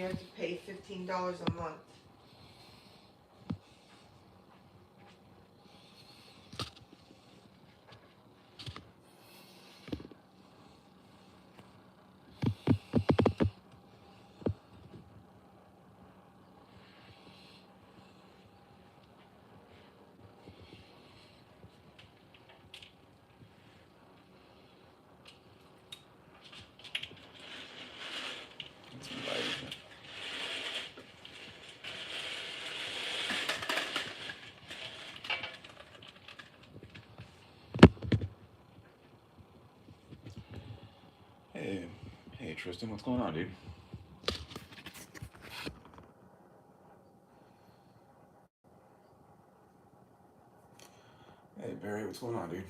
you have to pay $15 a month. Hey, hey, Tristan, what's going on, dude? Hey, Barry, what's going on, dude?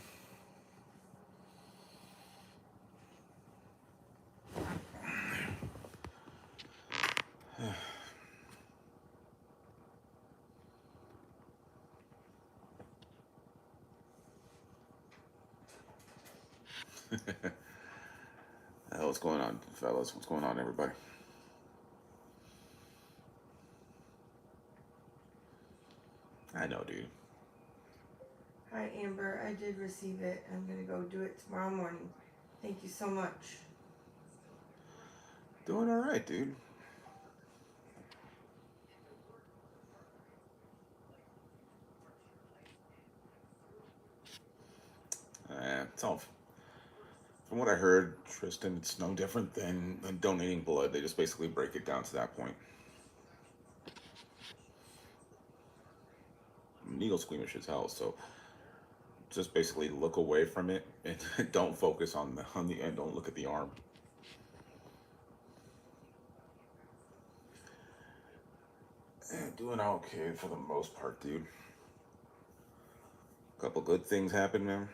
What's going on, fellas? What's going on, everybody? I know, dude. Hi, Amber. I did receive it. I'm going to go do it tomorrow morning. Thank you so much. Doing all right, dude. It's all. From what I heard, Tristan, it's no different than donating blood. They just basically break it down to that point. Needle squeamish as hell, so just basically look away from it and don't focus on the end. Don't look at the arm. Doing okay for the most part, dude. Couple good things happen, man.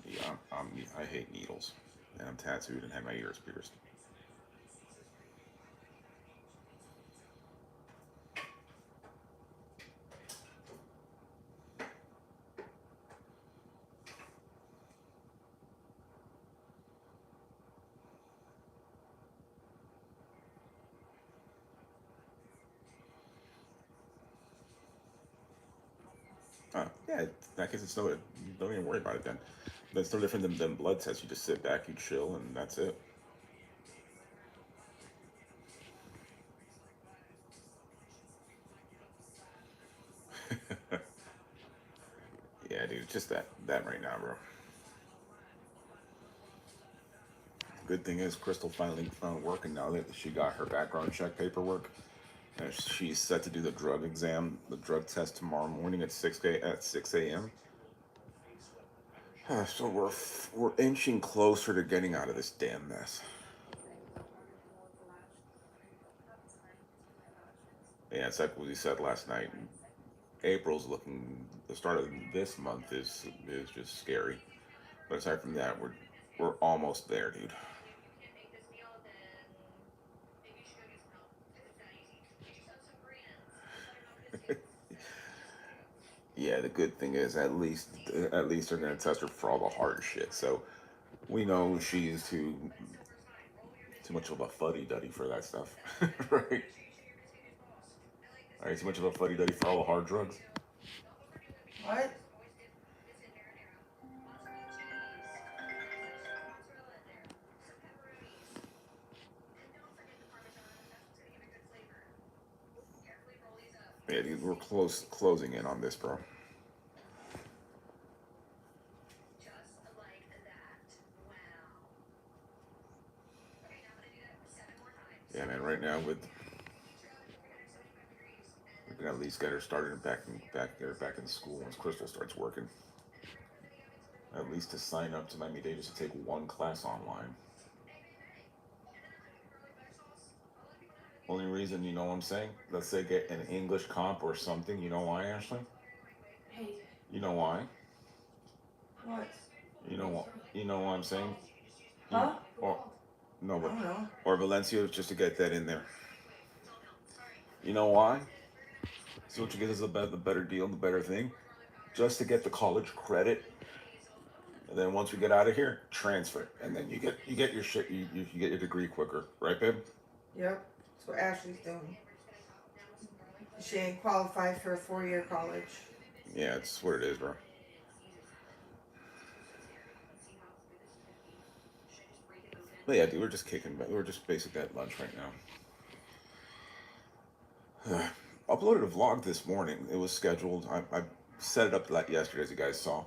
Yeah, I hate needles, and I'm tattooed and have my ears pierced. Yeah, in that case, it's no. Don't even worry about it then. That's no different than blood tests. You just sit back, you chill, and that's it. Yeah, dude, just that right now, bro. Good thing is, Crystal finally found working now that she got her background check paperwork. And she's set to do the drug exam, the drug test tomorrow morning at 6 a.m. So we're inching closer to getting out of this damn mess. Yeah, it's like we said last night. April's looking. The start of this month is just scary. But aside from that, we're almost there, dude. Yeah, the good thing is at least they're gonna test her for all the hard shit. So we know she's too much of a fuddy duddy for that stuff, right? All right, too much of a fuddy duddy for all the hard drugs. What? Yeah, dude, we're closing in on this, bro. Yeah, man. Right now, we can at least get her started get her back in school once Crystal starts working. At least to sign up to Miami Day just to take one class online. Only reason, you know what I'm saying? Let's say get an English comp or something. You know why, Ashley? Hey. You know why? What? You know what I'm saying? You, Huh? or no, I but don't know. or Valencia just to get that in there. You know why? See what you get is the better deal, the better thing. just to get the college credit. And then once we get out of here, transfer, and then you get your shit. You get your degree quicker, right, babe? Yep. That's what Ashley's doing. She ain't qualified for a 4-year college. Yeah, it's what it is, bro. But yeah, dude, we're just kicking back. We're just basically at lunch right now. Uploaded a vlog this morning. It was scheduled. I set it up like yesterday, as you guys saw,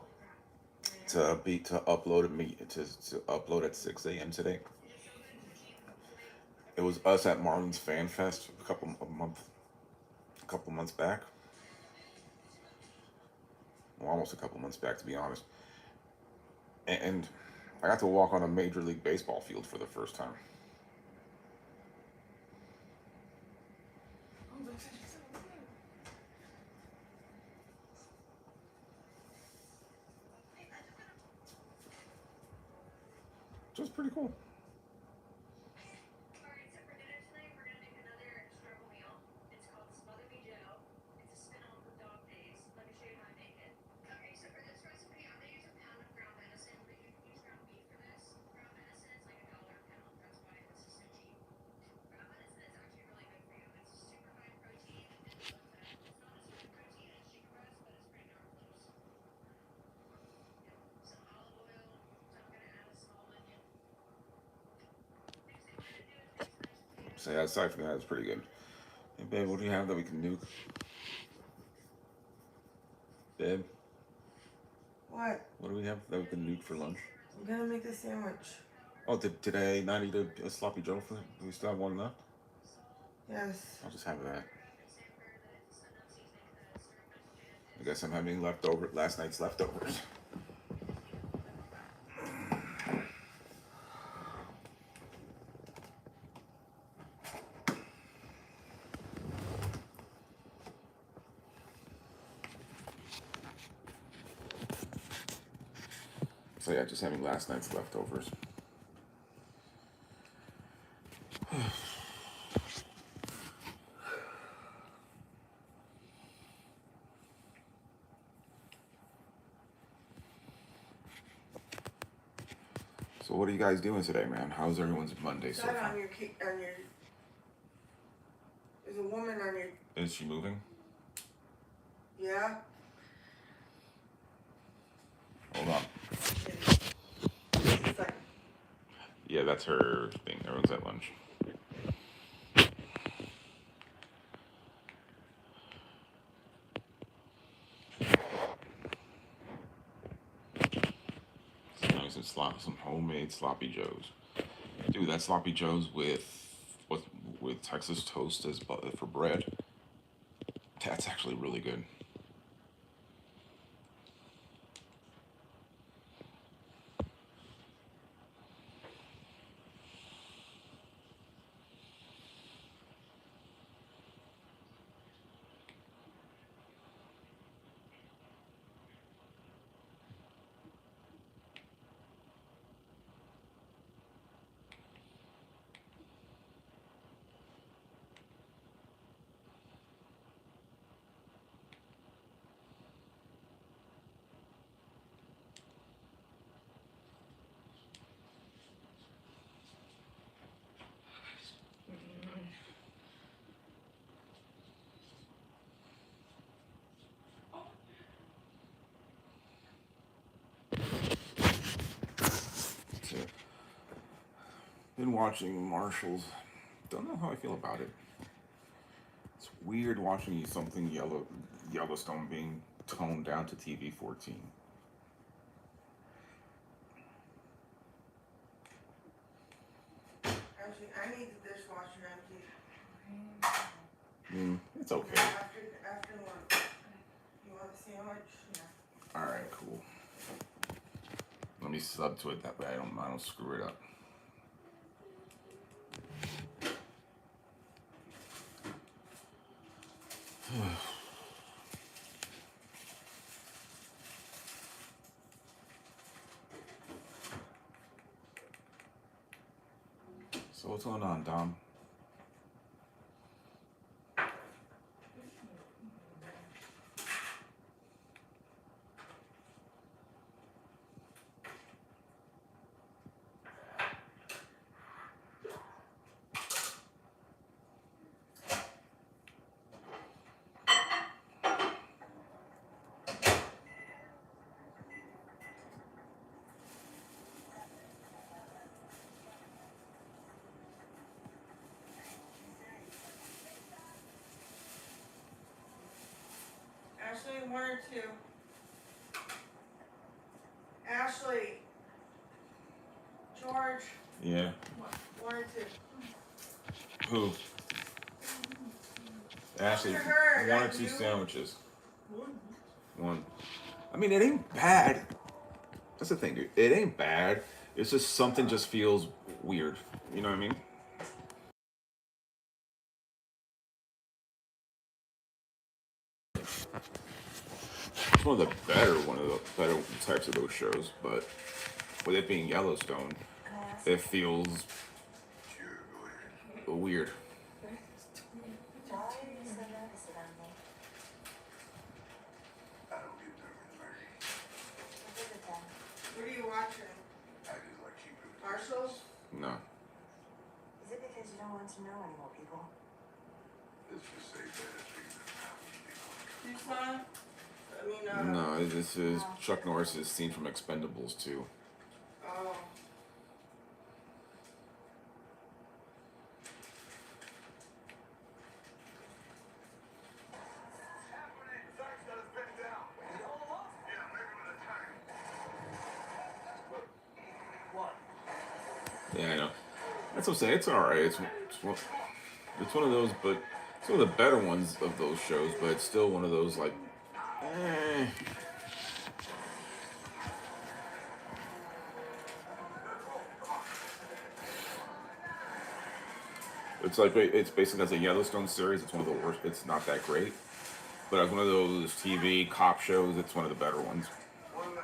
to upload to upload at 6 a.m. today. It was us at Marlins Fan Fest a couple months back. Well, almost a couple months back, to be honest. And I got to walk on a Major League Baseball field for the first time. Which was pretty cool. So yeah, aside from that, it's pretty good. Hey, babe, what do you have that we can nuke? Babe, What? what do we have that we can nuke for lunch? I'm gonna make a sandwich. Oh, did I not eat a sloppy Joe for? Do we still have one left? Yes. I'll just have that. I guess I'm having last night's leftovers. So yeah, just having last night's leftovers. So what are you guys doing today, man? How's everyone's Monday so That far? on your there's a woman on your. Is she moving? Yeah. Hold on. Just a second. Yeah, that's her thing. Everyone's at lunch. Some homemade sloppy joes. Dude, that sloppy joes with Texas toast as for bread. That's actually really good. So, been watching Marshalls. Don't know how I feel about it. It's weird watching something Yellowstone being toned down to TV 14. Actually, I need the dishwasher empty. It's okay. After lunch. You want a sandwich? Yeah. All right, cool. Let me sub to it that way I don't screw it up. So what's going on, Dom? only one or two. Ashley. George. Yeah. One or two. Who? Ashley, For her, one or not two you. sandwiches. One. I mean, it ain't bad. That's the thing, dude. It ain't bad. It's just something just feels weird. You know what I mean? It's one of the better types of those shows, but with it being Yellowstone, it feels weird. Why are you so nervous about me? I don't get nervous, Mary. What is it then? What are you watching? I just like keeping it. Marshall's? No. Is it because you don't want to know any more people? Let's just say better things around me. Tucson? I mean, No, this is Chuck Norris's scene from Expendables 2. Oh. Yeah, I know. That's what I'm saying. It's alright. It's one of those, but it's one of the better ones of those shows, but it's still one of those, like, eh. It's like, it's basically as a Yellowstone series. It's one of the worst. It's not that great, but as one of those TV cop shows, it's one of the better ones. I don't know.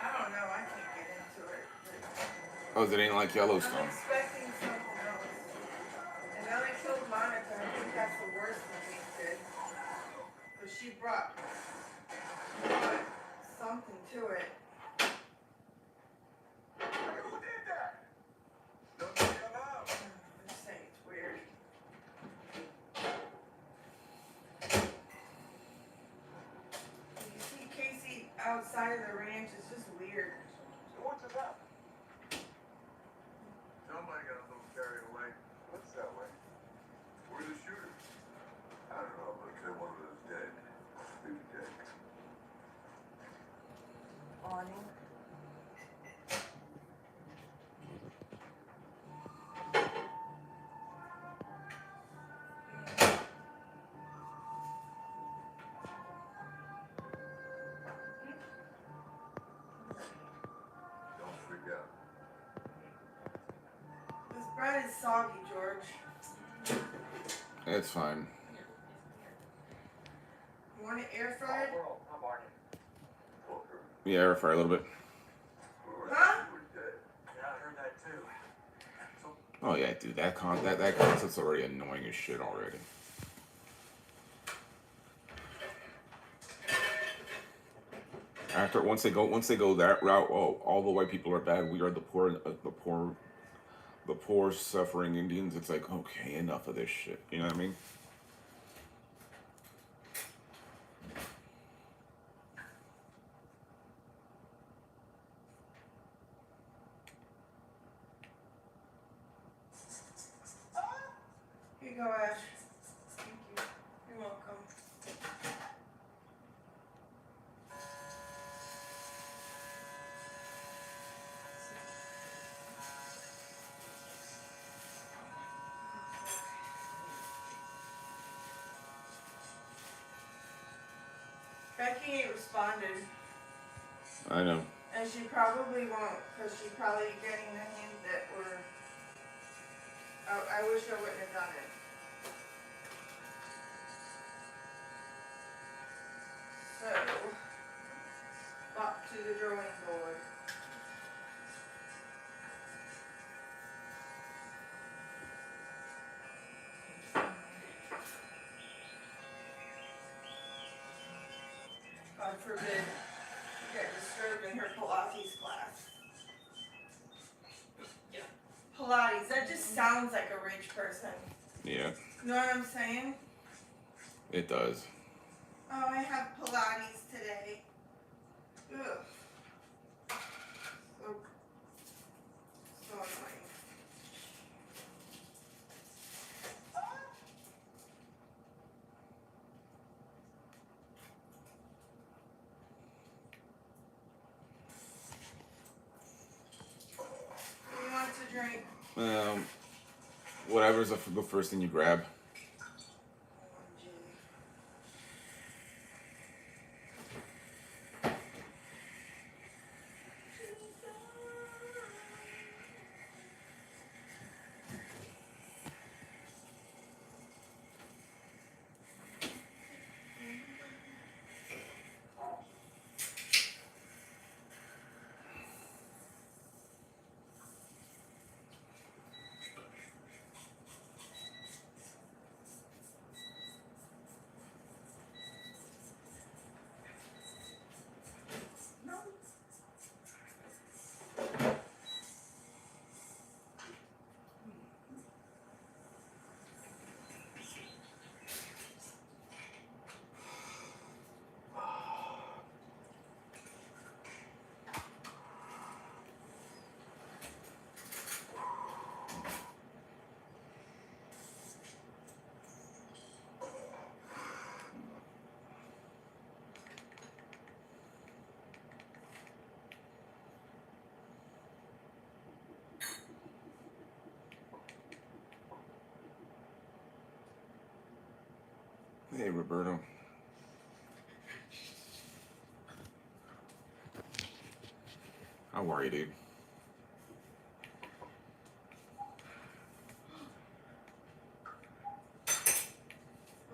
I can't get into it. Oh, it ain't like I'm Yellowstone. expecting something else. And now they killed Monica. I think that's the worst thing they did. Because she brought something to it. Who did that? Don't be allowed. I'm just saying it's weird. You see Casey outside of the ranch. It's just weird. So what's it up? Somebody got a little carried away. What's that way? Where's the shooter? I don't know, but they said one of them is dead. Maybe dead. Morning. Don't freak out. This bread is soggy, George. It's fine. You want it air fried? Walker. Yeah, air fry a little bit. Huh? You were dead. Yeah, I heard that too. So, Oh yeah, dude, that concept's already annoying as shit already. Once they go that route, oh, all the white people are bad. We are the poor suffering Indians. It's like, okay, enough of this shit. You know what I mean? Here you go, Ash. Thank you. You're welcome. Becky ain't responded, I know. and she probably won't, because she's probably getting the hint that we're. I wish I wouldn't have done it. So, back to the drawing board. God forbid you get disturbed in her Pilates class. Pilates, that just sounds like a rich person. Yeah, You know what I'm saying? it does. Oh, I have Pilates today. Ugh. So annoying. Um, whatever's the first thing you grab. OMG. No. Hey, Roberto. How are you, dude?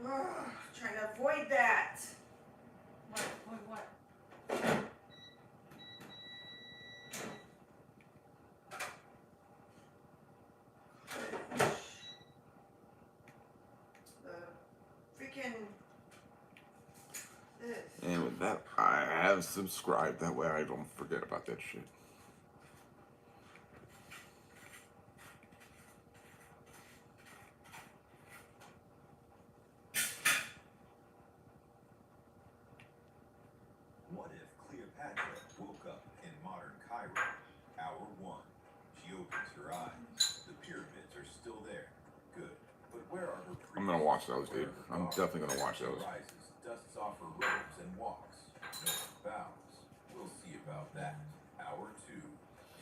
Ugh, trying to avoid that. What? The freaking this. And with that, I have subscribed. That way I don't forget about that shit. What if Cleopatra woke up in modern Cairo? Hour 1. She opens her eyes. The pyramids are still there. Good. But where are her priests? I'm gonna watch those, Where dude. are her I'm guards? definitely gonna watch She those. rises, dusts off her robes, and walks. No one bows. We'll see about that. Hour 2.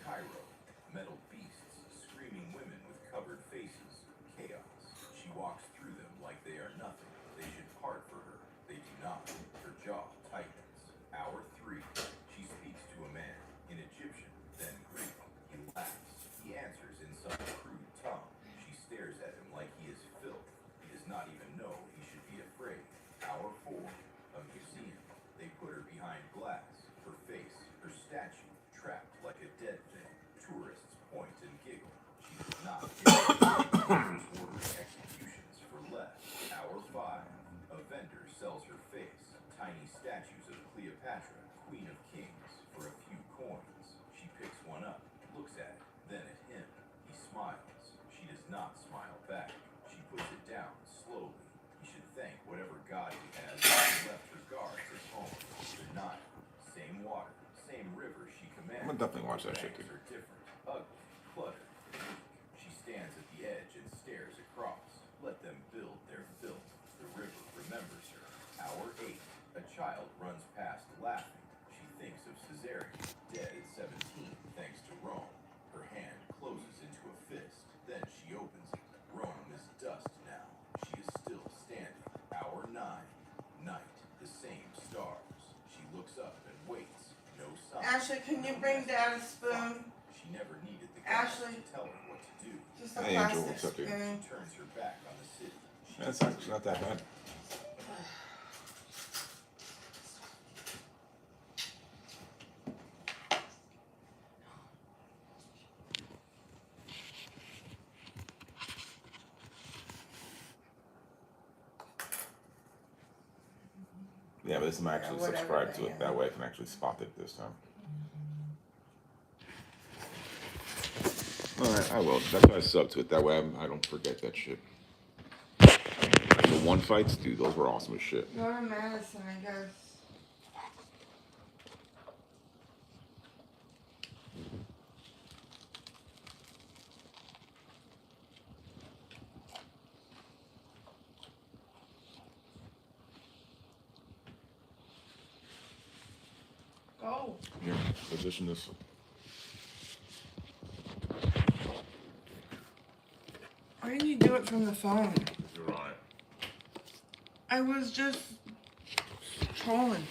Cairo. Metal beasts, screaming women with covered faces. Chaos. She walks through them like they are nothing. They should part for her. They do not. Her jaw tightens. Hour 3. She speaks to a man, in Egyptian, then Greek. He laughs. He answers in some crude tongue. She stares at him like he is filth. He does not even know he should be afraid. Hour 4. A museum. They put her behind glass. Her face, her statue, trapped like a dead thing. Tourists point and giggle. She does not get ordering executions for less. Hour 5. A vendor sells her face. Tiny statues of Cleopatra, Queen of Kings, for a few coins. She picks one up, looks at it, then at him. He smiles. She does not smile back. She puts it down slowly. You should thank whatever god he has who left her guards at home. The Nile, same water, same river she commands. I'm gonna definitely watch that shit, Banks dude. are different, ugly, cluttered, weak. She stands at the edge and stares across. Let them build their filth. The river remembers her. Hour 8. A child runs past laughing. She thinks of Caesarea, dead at 17 thanks to Rome. Her hand closes into a fist. Then she opens it. Rome is dust now. She is still standing. Hour 9. Night. The same stars. She looks up and waits. No sun. Ashley, can you bring Dad a spoon? She never needed the guys Ashley. to tell her what to do. Just a Hey, Angel, plastic what's up, dude? spoon. She turns her back on the city. That's actually not that bad. Yeah, but this I'm actually whatever, subscribed to yeah. it. That way I can actually spot it this time. Alright, I will. That's why I sub to it. That way I don't forget that shit. Like the one fights, dude, those were awesome as shit. Go to Madison, I guess. Go. Here, position this. it from the phone. You're on it. I was just trolling.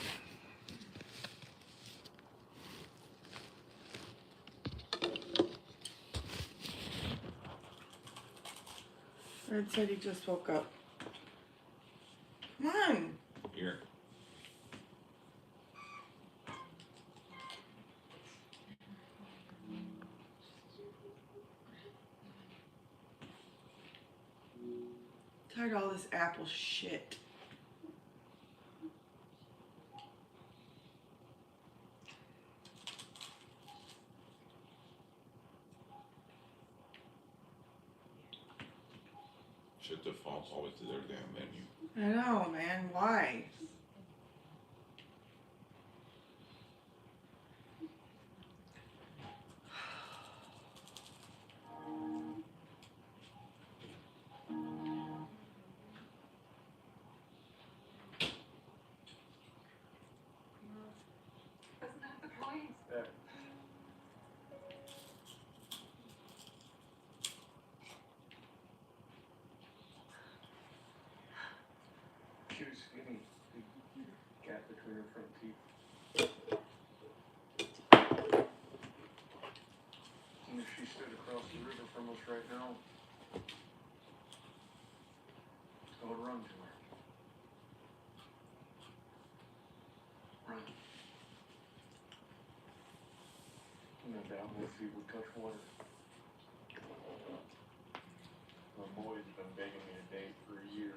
Red said he just woke up. Come on. Here. Tired of all this Apple shit. Shit defaults always to their damn menu. I know, man. Why? That's not the point. She was skinny. Big gap between her front teeth. And if she stood across the river from us right now, I would run to her. Run. No doubt my feet would touch water. My boy's been begging me to date for a year.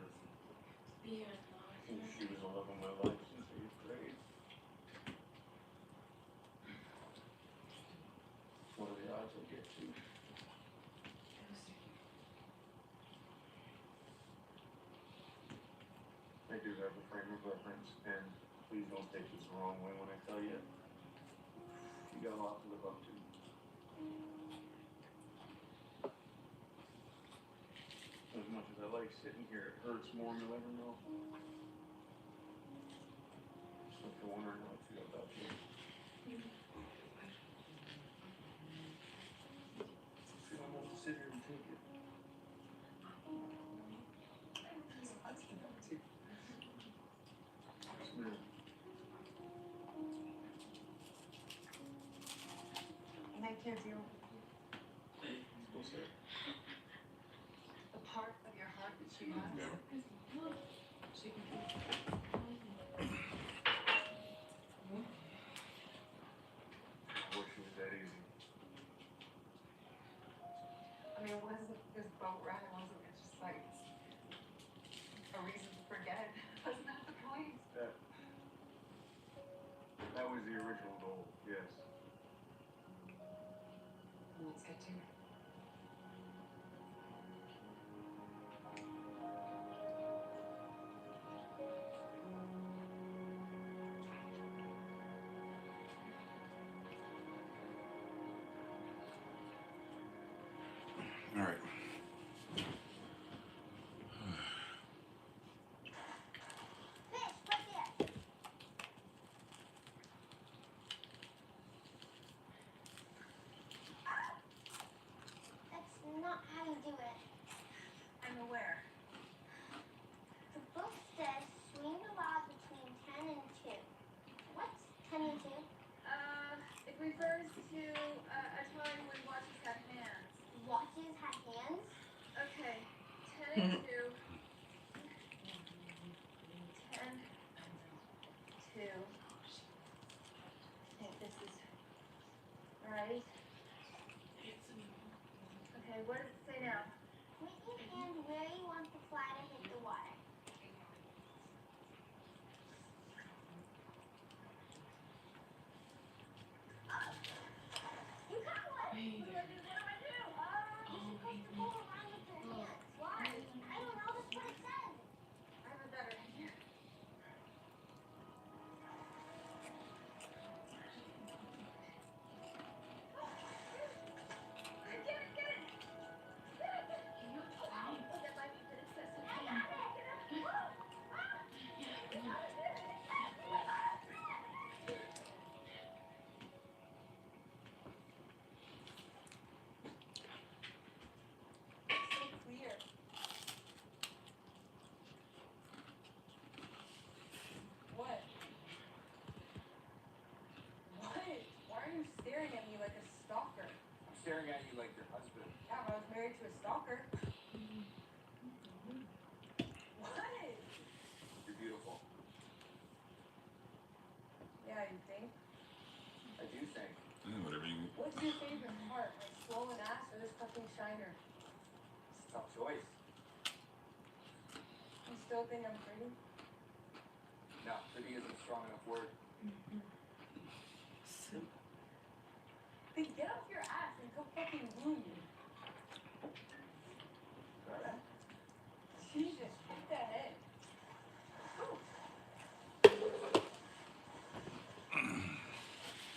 And she was the love of my life since 8th grade. What are the odds I get to? I do have a frame of reference, and please don't take this the wrong way when I tell you. You got a lot to live up to. As much as I like sitting here, it hurts more than you'll ever know. Just like you're wondering how I feel about you. I feel I'm gonna sit here and take it. Yes, ma'am. And I can't feel What's that? the part of your heart that she has. Never. She can I wish it was that easy. I mean, it wasn't this boat ride, it wasn't just like a reason to forget. That's not the point. That was the original goal, yes. Let's get to it. All right. That's not how you do it. I'm aware. The book says swing the rod between 10 and 2. What's 10 and 2? It refers to a time when watches had hands. Watches have hands? Okay, 10 and 2. 10, 2. I think this is right. Okay, what does it say now? Point your hand where you want the fly to hit the water. You got one! What do I do? You're supposed to pull around with your hands. Why? I don't know. That's what it says. I have a better idea. Get it! married to a stalker. What? You're beautiful. Yeah, you think? I do think. Whatever you. What's your favorite part? My swollen ass or this fucking shiner? It's a tough choice. You still think I'm pretty? No, pretty isn't a strong enough word. Then get off your ass and go fucking woo me. Jesus, what the heck?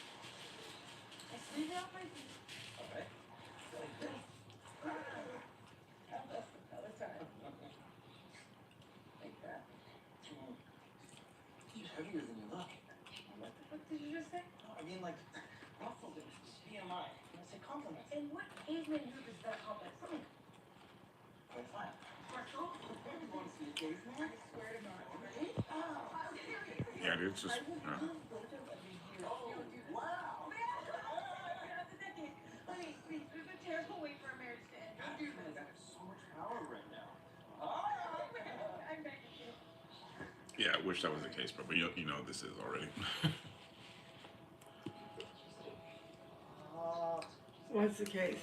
I sleep it off my feet. Okay. That's the Peloton. Like that. You're heavier than you look. What the fuck did you just say? I mean, like, ruffled it. BMI. That's a compliment. And what caveman group is that complex? Quite fine. Marshall, you want to see a caveman? I swear to God. Ready? Oh, Yeah, dude, it's just. Oh, Wow. honey, please, there's a terrible way for a marriage to end. Don't do I this. got so much power right now. I'm begging you. Yeah, I wish that was the case, but you know this is already. What's the case?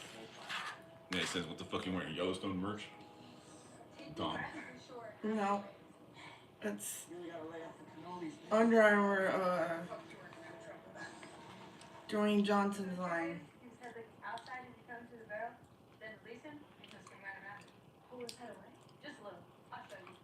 Yeah, it says, what the fuck you wearing? Yellowstone merch? Dumb. No. It's You really gotta lay off the cannolis. Under Armour, Dwayne Johnson's line. He said that outside if you come to the barrel, then release him because we got him out. Pull his head away? Just a little. I'll show you.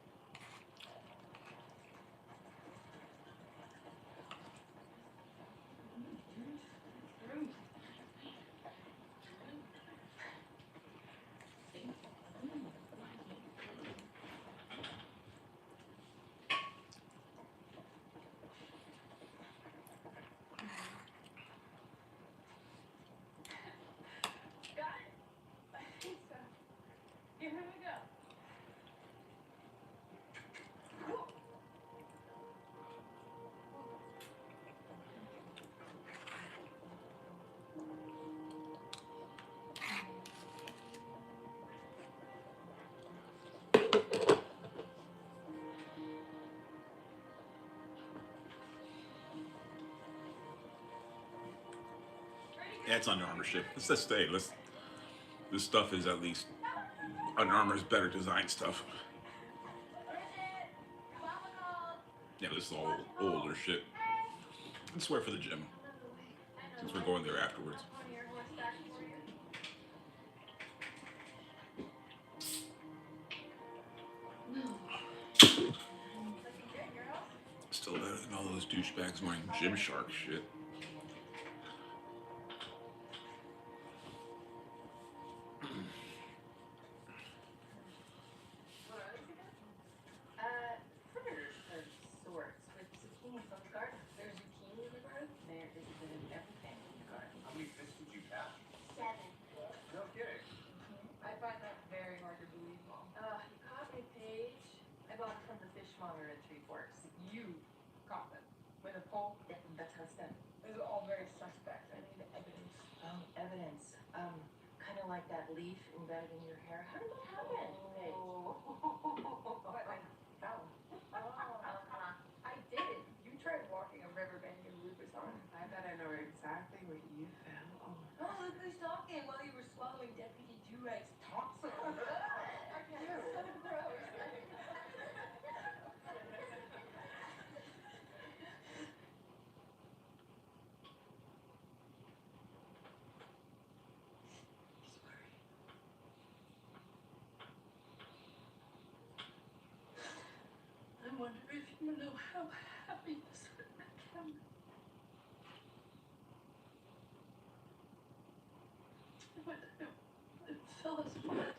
Got it? I think so. Here we go. Yeah, it's Under Armour shit. Let's just stay. This stuff is at least Under Armour's better design stuff. Yeah, this is all older shit. I swear for the gym. Since we're going there afterwards. Still better than all those douchebags wearing Gymshark shit. Fritters of sorts with zucchini from the garden. There's zucchini in the garden? There is a bit of everything in the garden. How many fish did you catch? 7. No kidding. I find that very hard to believe, Mom. You caught me, Paige. I bought it from the fishmonger at Three Forks. You caught them with a pole? That's how it's done. This is all very suspect. I need evidence. Evidence. Kind of like that leaf embedded in your hair. How did that happen, Paige? What? I fell. I did. You tried walking a riverbank in Rufus on. I bet I know exactly where you fell. Oh, look who's talking while you were swallowing Deputy Durag's Thompson. Okay, so gross. I wonder if you know how happy this would make him. It fell apart.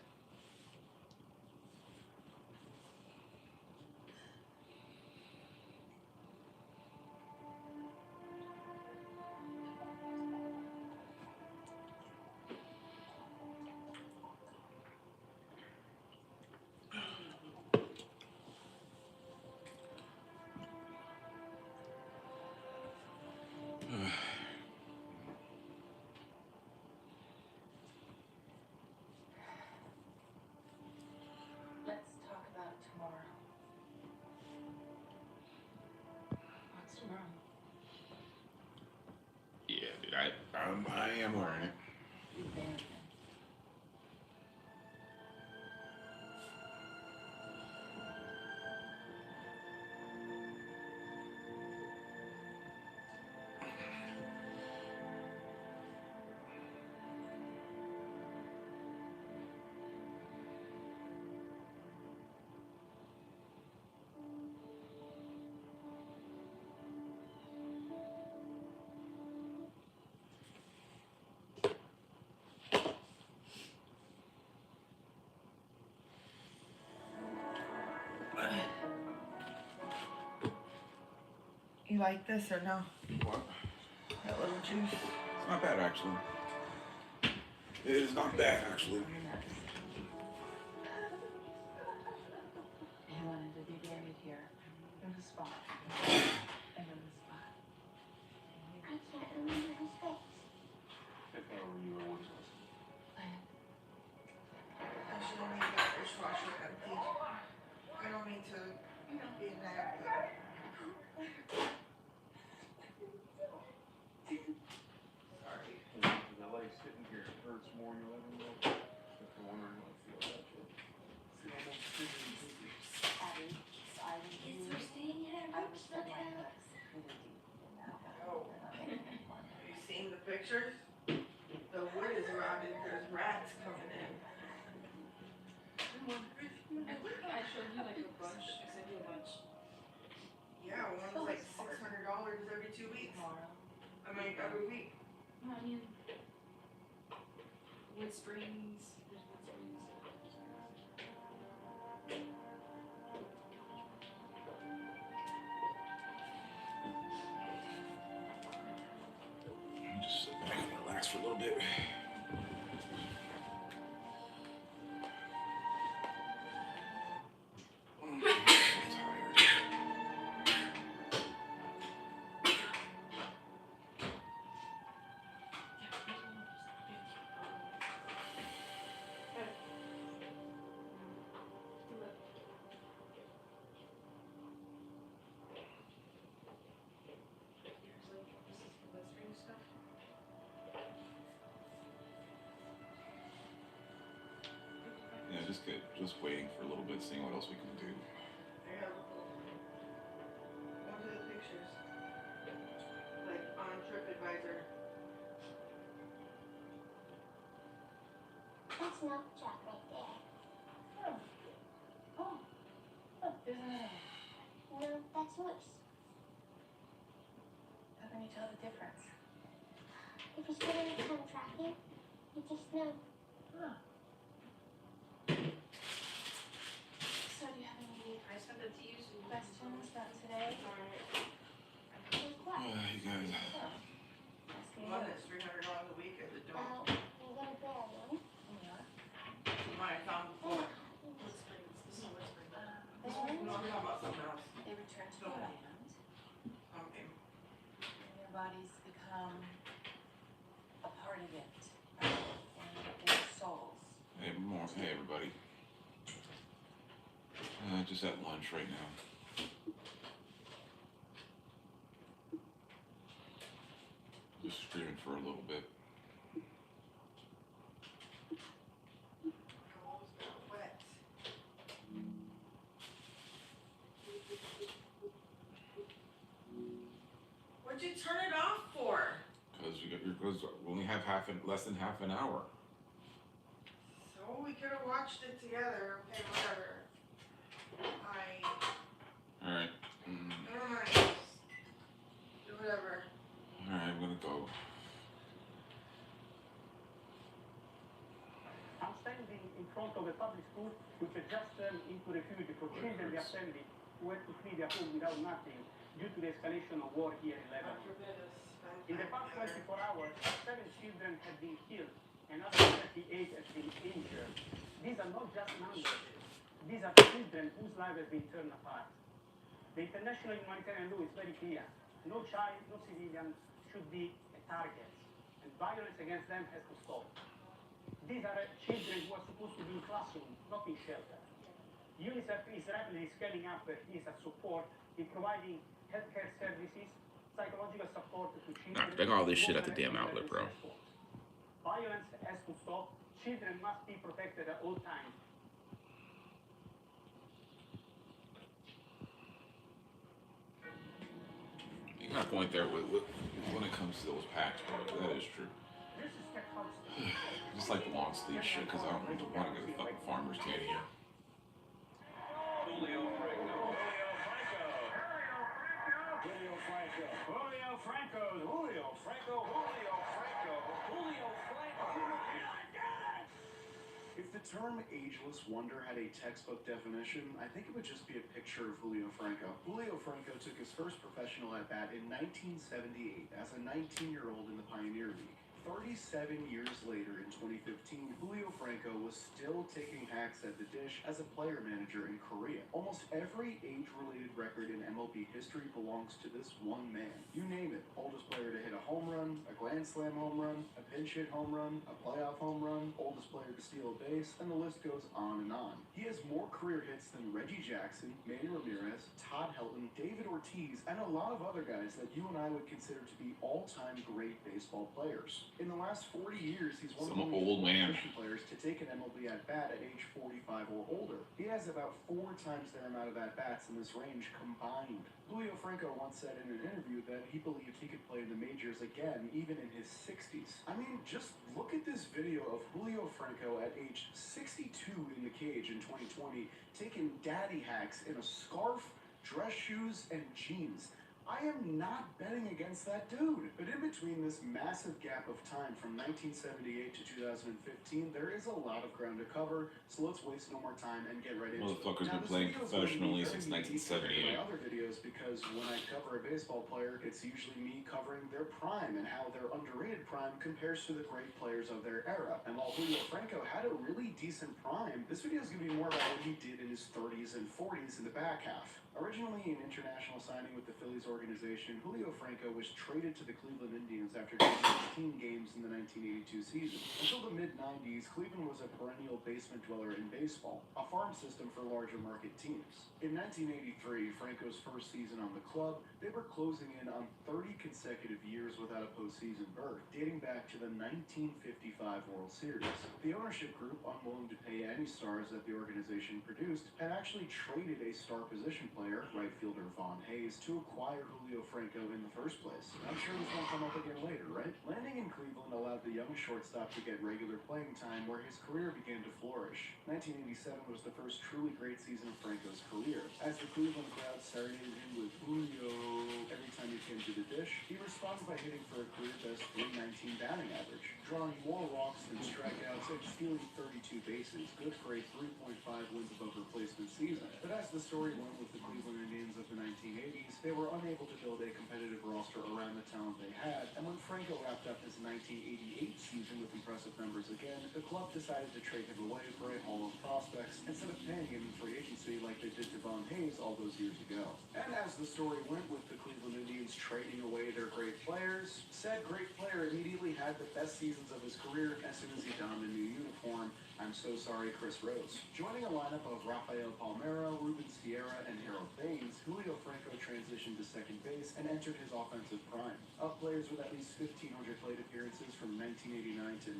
am wearing it. You like this or no? What? That little juice. It's not bad, actually. It is not bad, actually. He wanted to be buried here, in the spot, and in the spot. I can't remember his face. If I were you, I would listen. I should have made that dishwasher empty. I don't mean to be a nag, but sorry. The leg sitting here, it hurts more than you ever know. If you're wondering how I feel about you. It's almost 50. Kids are staying here. I was Look the one out. that's really deep in that. Oh. Have you seen the pictures? The wood is rotted. There's rats coming in. I think I showed you like a bunch. I sent you a bunch. Yeah, one's like $600 every 2 weeks. Tomorrow. I mean, every week. No, I mean, Wood Springs. There's Wood Springs. Just sit back and relax for a little bit. I'm tired. Yeah, just waiting for a little bit, seeing what else we can do. Yeah. Look at the pictures. Like on TripAdvisor. That's milk chocolate right there. Oh, look, there's another one. No, that's moose. How can you tell the difference? If you spend any time tracking, you just know. Huh. So do you have any I sent it to you. So you questions about today? Like what? You guys. Asking One you. is $300 a week at the door. Well, you gotta bear one. Yeah. One I found before. Wood Springs. This is Wood Springs. No, I'm talking about something else. They return to the So- land, Okay. and their bodies become a part of it, and their souls. Hey, everybody. Just at lunch right now. Just screaming for a little bit. Clothes got wet. What'd you turn it off for? Because we only have less than half an hour. So we could have watched it together. Okay, whatever. All right. Never mind. Do whatever. All right, I'm gonna go. I'm standing in front of a public school which has just turned into refuge for children and their family who had to flee their home without nothing due to the escalation of war here in Lebanon. In the past 24 hours, 7 children have been killed and another 38 have been injured. These are not just numbers. These are children whose lives have been torn apart. The international humanitarian law is very clear. No child, no civilian should be a target, and violence against them has to stop. These are children who are supposed to be in classrooms, not in shelter. UNICEF is rapidly scaling up its support in providing healthcare services, psychological support to children. Nah, bring all this shit at the damn outlet, bro. Violence has to stop. Children must be protected at all times. You got a point there when it comes to those packs, bro. That is true. This is Ted Hudson. Just like the long sleeve shit, because I don't want to get a fucking farmer's tan here. Julio Franco. Julio Franco. If the term ageless wonder had a textbook definition, I think it would just be a picture of Julio Franco. Julio Franco took his first professional at-bat in 1978 as a 19-year-old in the Pioneer League. 37 years later, in 2015, Julio Franco was still taking hacks at the dish as a player manager in Korea. Almost every age-related record in MLB history belongs to this one man. You name it, oldest player to hit a home run, a grand slam home run, a pinch hit home run, a playoff home run, oldest player to steal a base, and the list goes on and on. He has more career hits than Reggie Jackson, Manny Ramirez, Todd Helton, David Ortiz, and a lot of other guys that you and I would consider to be all-time great baseball players. In the last 40 years, he's one of the old man players to take an MLB at-bat at age 45 or older. He has about 4 times their amount of at-bats in this range combined. Julio Franco once said in an interview that he believed he could play in the majors again, even in his 60s. I mean, just look at this video of Julio Franco at age 62 in the cage in 2020, taking daddy hacks in a scarf, dress shoes, and jeans. I am not betting against that dude. But in between this massive gap of time from 1978 to 2015, there is a lot of ground to cover, so let's waste no more time and get right into it. Motherfucker's been playing professionally since 1978. My other videos, because when I cover a baseball player, it's usually me covering their prime and how their underrated prime compares to the great players of their era. And while Julio Franco had a really decent prime, this video is going to be more about what he did in his 30s and 40s in the back half. Originally an international signing with the Phillies organization, Julio Franco was traded to the Cleveland Indians after just 16 games in the 1982 season. Until the mid-90s, Cleveland was a perennial basement dweller in baseball, a farm system for larger market teams. In 1983, Franco's first season on the club, they were closing in on 30 consecutive years without a postseason berth, dating back to the 1955 World Series. The ownership group, unwilling to pay any stars that the organization produced, had actually traded a star position player, right fielder Von Hayes, to acquire Julio Franco in the first place. I'm sure this won't come up again later, right? Landing in Cleveland allowed the young shortstop to get regular playing time, where his career began to flourish. 1987 was the first truly great season of Franco's career. As the Cleveland crowd serenaded him with Julio every time he came to the dish, he responded by hitting for a career-best .319 batting average, drawing more walks than strikeouts and stealing 32 bases, good for a 3.5 wins above replacement season. But as the story went with the Cleveland Indians of the 1980s, they were unable to build a competitive roster around the talent they had, and when Franco wrapped up his 1988 season with impressive numbers again, the club decided to trade him away for a haul of prospects instead of paying him in free agency like they did to Von Hayes all those years ago. And as the story went with the Cleveland Indians trading away their great players, said great player immediately had the best seasons of his career as soon as he donned a new uniform. I'm so sorry, Chris Rose. Joining a lineup of Rafael Palmeiro, Ruben Sierra, and Harold Baines, Julio Franco transitioned to second base and entered his offensive prime. Of players with at least 1,500 plate appearances from 1989 to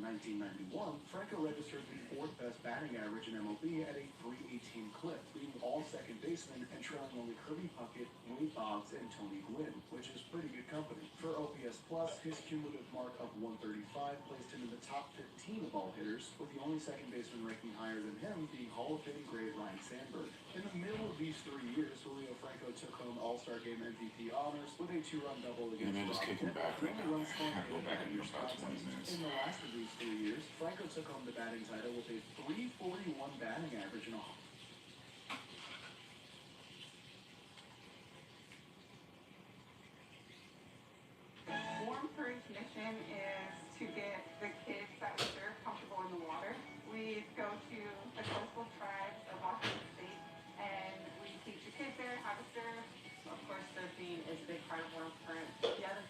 1991, Franco registered the 4th best batting average in MLB at a .318 clip, leading all second basemen and trailing only Kirby Puckett, Wade Boggs, and Tony Gwynn, which is pretty good company. For OPS Plus, his cumulative mark of 135 placed him in the top 15 of all hitters, with the only second baseman ranking higher than him being Hall of Fame great Ryan Sandberg. In the middle of these 3 years, Julio Franco took home All-Star Game MVP honors with a 2-run double against just Rob kicking Pitt. back The right only now. run scored I go back in in the about 20 contest. minutes. In the last of these 3 years, Franco took home the batting title with a .341 batting average and a Warm Current mission is to get the kids that we serve comfortable in the water. We go to the coastal tribes of Washington State and we teach the kids there how to surf. Of course, surfing is a big part of Warm Current. The other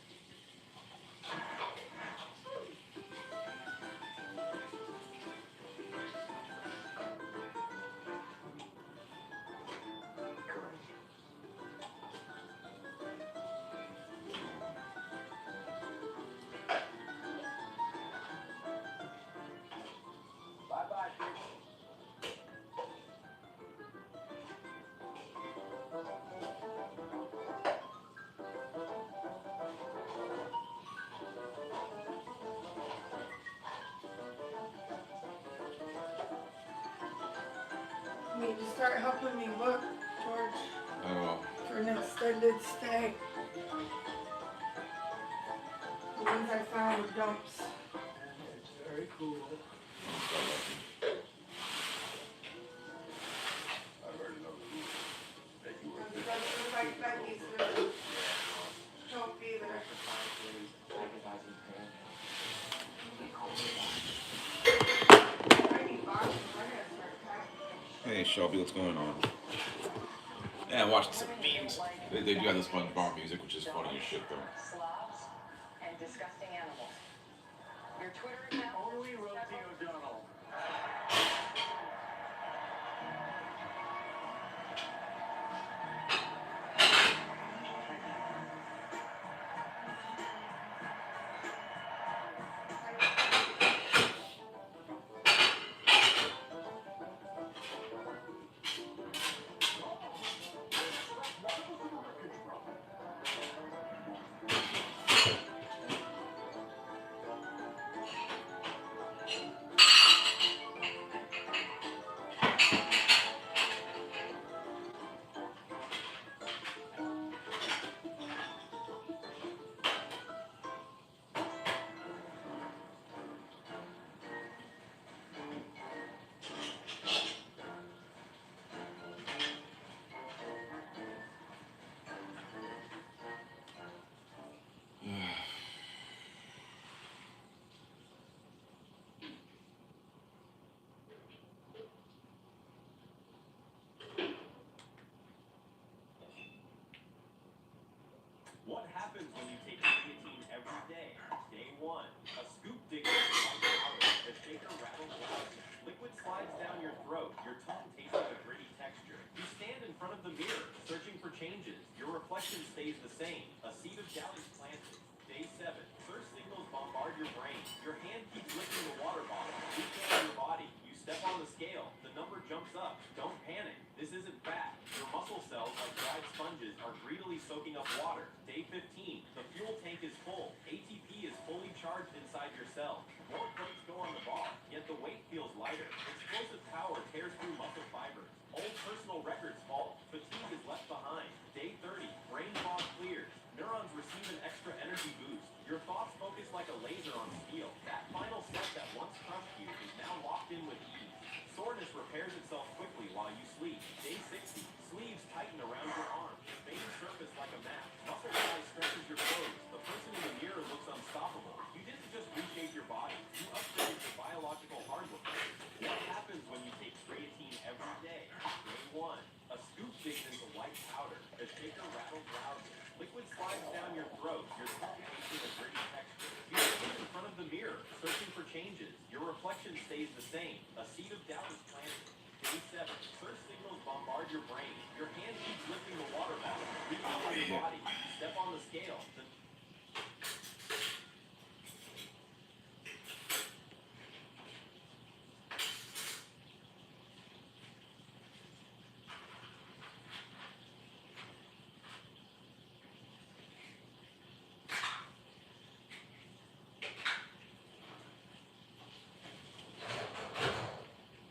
need to start helping me look, George, Oh, for an extended stay. The ones I found were dumps. It's very cool. I heard another rule that you were It doesn't look like Becky's really help either. I need boxes. I gotta start packing. hey Shelby, what's going on? Yeah, I'm watching some memes. They do have the SpongeBob music, which is funny as shit though. Slobs and disgusting animals. Your Twitter account. Only Rosie O'Donnell. What happens when you take creatine every day? Day 1, a scoop digs into your powder, the shaker rattles loud. Liquid slides down your throat, your tongue tastes a gritty texture. You stand in front of the mirror, searching for changes. Your reflection stays the same. A seed of doubt is planted. Day 7, thirst signals bombard your brain. Your hand keeps lifting the water bottle. You scan your body. You step on the scale. The number jumps up. Don't panic. This isn't fat. Your muscle cells, like dried sponges, are greedily soaking up water. Day 15, the fuel tank is full. ATP is fully charged inside your cells. More plates go on the bar, yet the weight feels lighter. Explosive power tears through muscle fibers. Old personal records fall. Fatigue is left behind. Day 30, brain fog clears. Neurons receive an extra energy boost. Your thoughts focus like a laser on steel. That final step that once crushed you is now locked in with ease. Soreness repairs itself quickly while you sleep. Day 60, sleeves tighten around your arms. Veins surface like a map. Muscle size stretches your clothes. The person in the mirror looks unstoppable. You didn't just reshape your body. You upgraded your biological hardware. What happens when you take creatine every day? Day 1, a scoop digs into white powder. The shaker rattles loudly. Liquid slides down your throat. Your tongue tasting a gritty texture. You stand in front of the mirror, searching for changes. Your reflection stays the same. A seed of doubt is planted. Day 7, thirst signals bombard your brain. Your hand keeps lifting the water bottle. You feel your body. You step on the scale.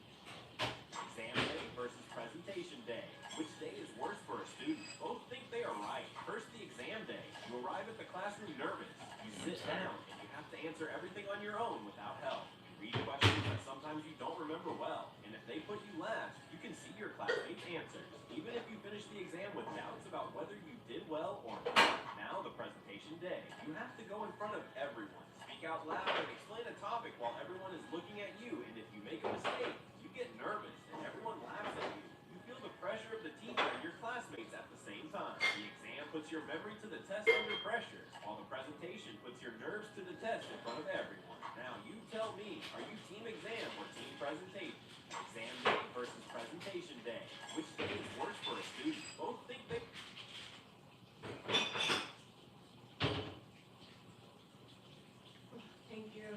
Exam day versus presentation day. Which day is worse for a student? Both think they are right. First, the exam day. You arrive at the classroom nervous. You sit down and you have to answer everything on your own without help. You read questions that sometimes you don't remember well. And if they put you last, you can see your classmates' answers. Even if you finish the exam with doubts about whether you did well or not. Now, the presentation day. You have to go in front of everyone. Speak out loud and explain a topic while everyone is looking at you. And if you make a mistake, you get nervous and everyone laughs at you. You feel the pressure of the teacher and your classmates at the same time. The exam puts your memory to the test under pressure, while the presentation puts your nerves to the test in front of everyone. Now you tell me, are you team exam or team presentation? Exam day versus presentation day. Which day is worse for a student? Both think they... Thank you.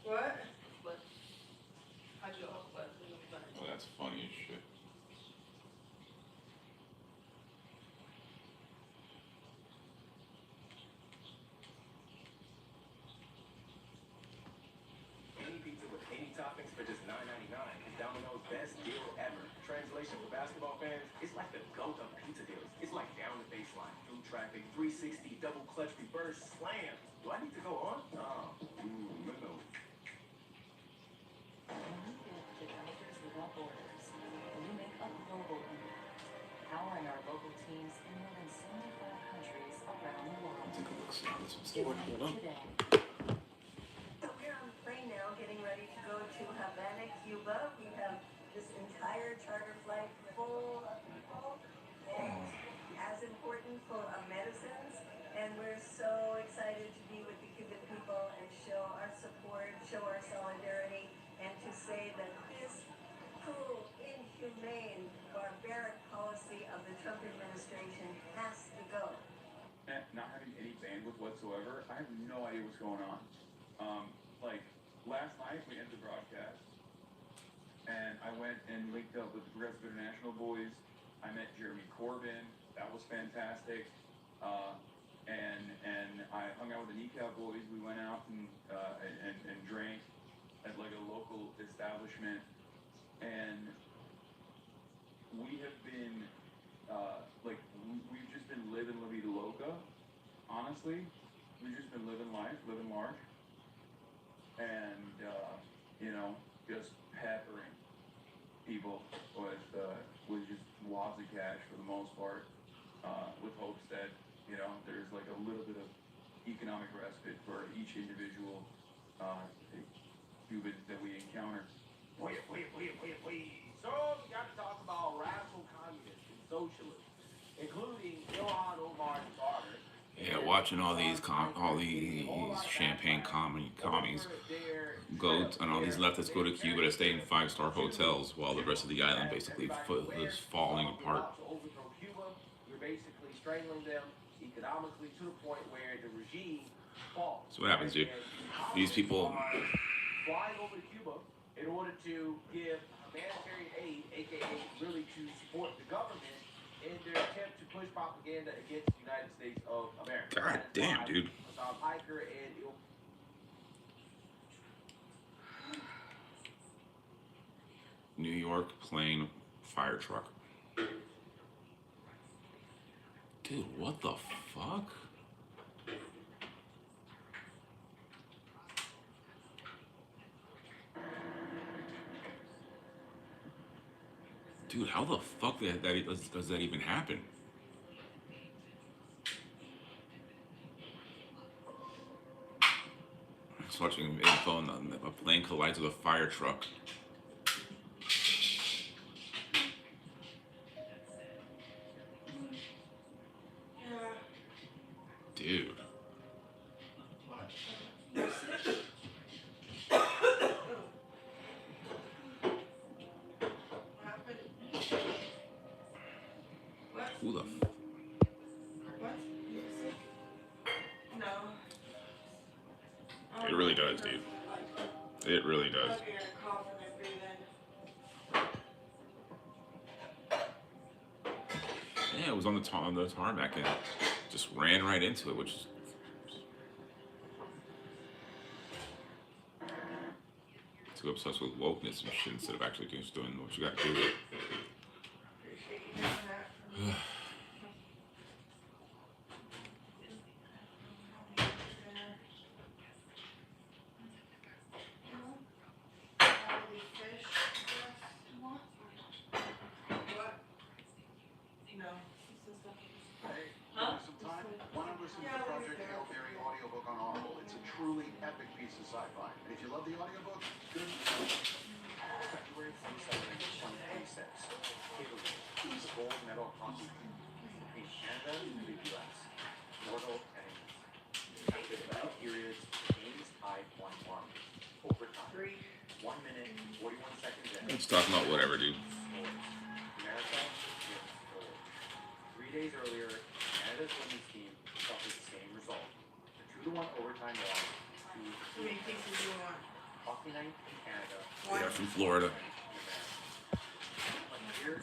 What? Oh, that's funny as shit. Big 360 double clutch reverse slam. Do I need to go on? No. No. When we build the Doctors Without Borders, we make a global impact, powering our local teams in more than 75 countries around the world. Take a look, see how this one's Get going. ready Hold on. today. So we're on the plane now, getting ready to go to Havana, Cuba. We have this entire charter flight full of people, and as important, full of medicines. And we're so excited to be with the Cuban people and show our support, show our solidarity, and to say that this cruel, inhumane, barbaric policy of the Trump administration has to go. Not having any bandwidth whatsoever, I have no idea what's going on. Like, last night we ended the broadcast, and I went and linked up with the Progressive International boys. I met Jeremy Corbyn. That was fantastic. And I hung out with the Kneecap boys. We went out and drank at like a local establishment. And we have been, we've just been living La Vida Loca, honestly. We've just been living life, living large. And, just peppering people with just wads of cash for the most part, with hopes that, there's like a little bit of economic respite for each individual Cuban that we encounter. Wait. So we got to talk about radical communists and socialists, including Ilhan Omar Carter. Yeah, watching all these champagne commies go and all these leftists go to Cuba to stay in 5-star hotels while the rest of the island basically is falling apart. To overthrow Cuba, you're basically strangling them economically to the point where the regime falls. So what happens, dude? These people flying over to Cuba in order to give humanitarian aid, aka really to support the government in their attempt to push propaganda against the United States of America. God damn, dude. Hiker and New York plane fire truck. Dude, what the fuck? Dude, how the fuck does that even happen? I was watching info and a plane collides with a fire truck. Dude. Who the What? No. It really does, dude. It really does. You're gonna cough and then breathe in. Yeah, it was on the tarmac and just ran right into it, which is too obsessed with wokeness and shit instead of actually just doing what you gotta do. Appreciate you doing that for me. Probably fish, I guess. What? No. Hey, Huh? some time? Why not listen to Yeah, the we'll Project do it. Hail Mary audiobook on Audible? It's a truly epic piece of sci-fi. And if you love the audiobook, good. February 27th, 2026. Italy, the gold medal hockey team. In Canada and the US. Mortal enemies. After the battle periods, the game is tied 1-1. Overtime. 1 minute, 41 seconds in. Let's talk about whatever, dude. America gets scored. 3 days earlier, Canada's women's team suffered the same result. A 2-1 overtime loss to How many pieces do you want? Hockey Night in Canada. Yeah, from Florida.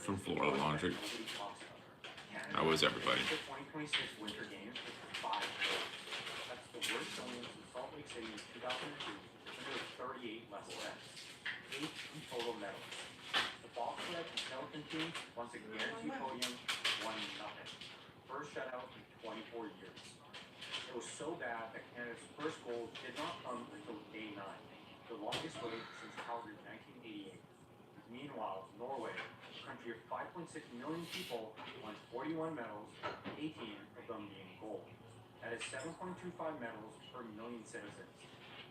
From Florida Laundry. That was everybody. The 2026 Winter Games with 5 goals. That's the worst showing since Salt Lake City in 2002. Under 38 less events. 8 total medals. The bobsled and skeleton teams once a guaranteed podium, 1-0. first shutout in 24 years. It was so bad that Canada's first goal did not come until day 9, the longest wait since Calgary 1988. Meanwhile, Norway, a country of 5.6 million people, won 41 medals, 18 of them being gold. That is 7.25 medals per million citizens,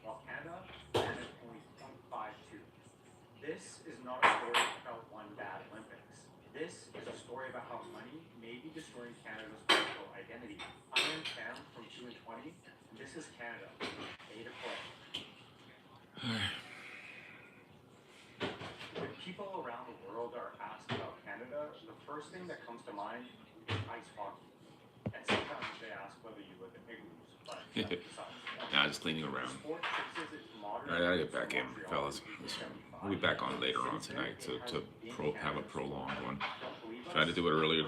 while Canada landed only 0.52. This is not a story about one bad Olympics. This is a story about how money may be destroying Canada's political identity. I am Cam from 2 and 20, and this is Canada. Pay to play. When people around the world are asked about Canada, the first thing that comes to mind is ice hockey. And sometimes they ask whether you live in igloos, but that's besides the point. Nah, just cleaning around. Sport fixes its modern Alright, I gotta get back in, Montreal fellas. We'll be back on later on tonight to have a prolonged one. Tried to do it earlier.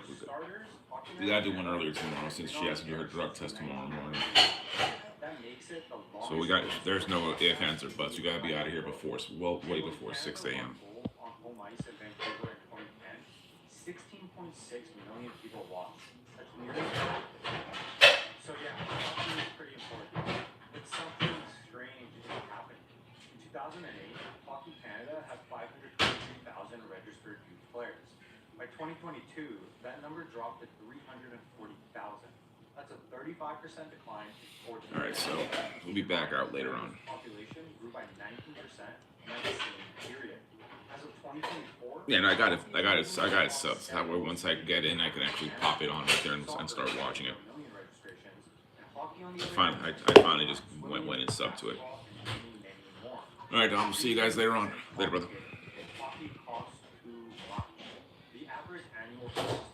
We gotta do one earlier tomorrow since she has to do her drug test tomorrow morning. So we got, there's no ifs, ands, or buts. You gotta be out of here before, well, way before 6 a.m. 16.6 million people watched. That's nearly so yeah, hockey is pretty important. But something strange is happening. In 2008, Hockey Canada had 523,000 registered youth players. By 2022, that number dropped to 340,000. That's a 35% decline in 14 Alright, so we'll be back out later on. Population grew by 19% in that same period. As of 2024, Yeah, and I got it subbed. That way, once I get in, I can actually pop it on right there and start watching it. I finally just went and subbed to it. All right, Dom. We'll see you guys later on. Later, brother. hockey costs too much. The average annual cost